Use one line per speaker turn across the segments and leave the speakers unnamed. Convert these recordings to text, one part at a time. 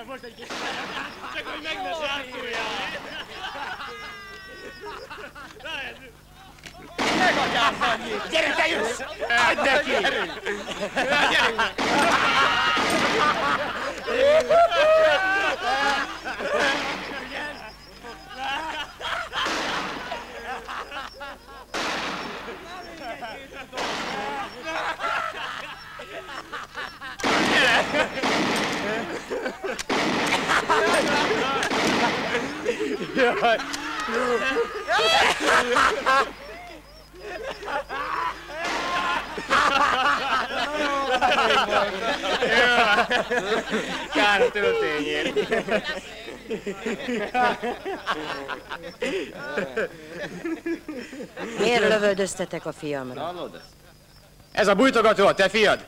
Most egy kis csak hogy meg ne sárkulja. Megadjál annyit! Gyere, te jössz! Hagyd neki! Gyere! Jaj! Kár a töltényért.
Miért lövöldöztetek a fiamra?
Ez a bújtogató a te fiad?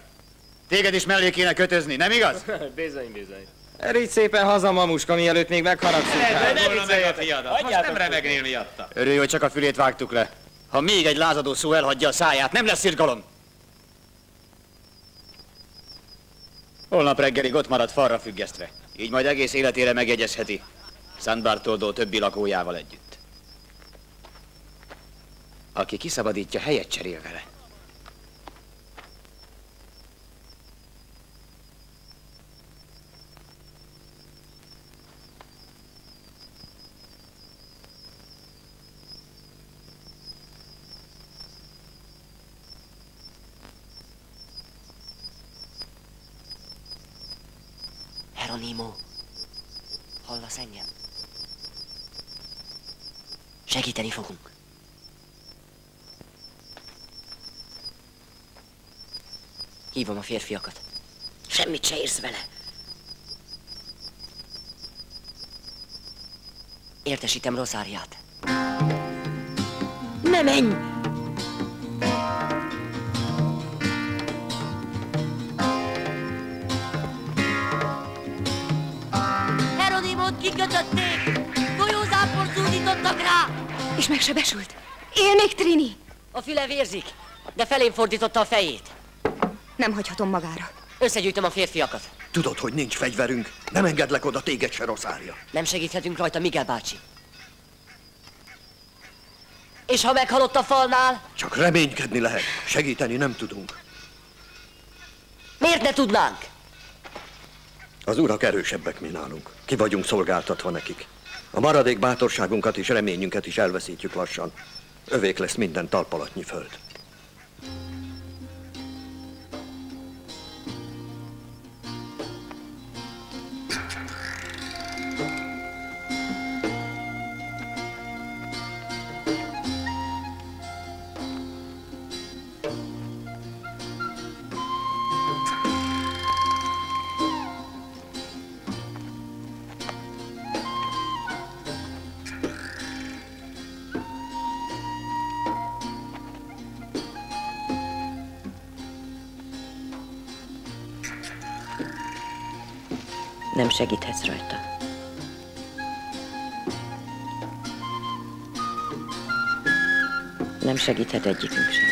Téged is mellé kéne kötözni, nem igaz?
Bizony, bizony.
Erígy szépen haza, mamuska, mielőtt még megharagszik.
Ne viccelj a fiadat, most nem remegnél miatta. Örülj, hogy csak a fülét vágtuk le. Ha még egy lázadó szó elhagyja a száját, nem lesz irgalom. Holnap reggelig ott marad falra függesztve. Így majd egész életére megjegyezheti. Szent Bartoldo többi lakójával együtt. Aki kiszabadítja, helyet cserél vele.
Geronimo, hallasz engem? Segíteni fogunk. Hívom a férfiakat. Semmit se érsz vele. Értesítem Rosáriát. Ne menj! Geronimót kikötötték! Golyózáport zúdítottak rá!
És megsebesült. Él még Trini?
A füle vérzik, de felém fordította a fejét.
Nem hagyhatom magára.
Összegyűjtöm a férfiakat.
Tudod, hogy nincs fegyverünk? Nem engedlek oda téged se, Rosária.
Nem segíthetünk rajta, Miguel bácsi. És ha meghalott a falnál?
Csak reménykedni lehet. Segíteni nem tudunk.
Miért ne tudnánk?
Az urak erősebbek, mi nálunk. Ki vagyunk szolgáltatva nekik. A maradék bátorságunkat és reményünket is elveszítjük lassan. Övék lesz minden talpalatnyi föld.
Nem segíthetsz rajta. Nem segíthet egyikünk sem.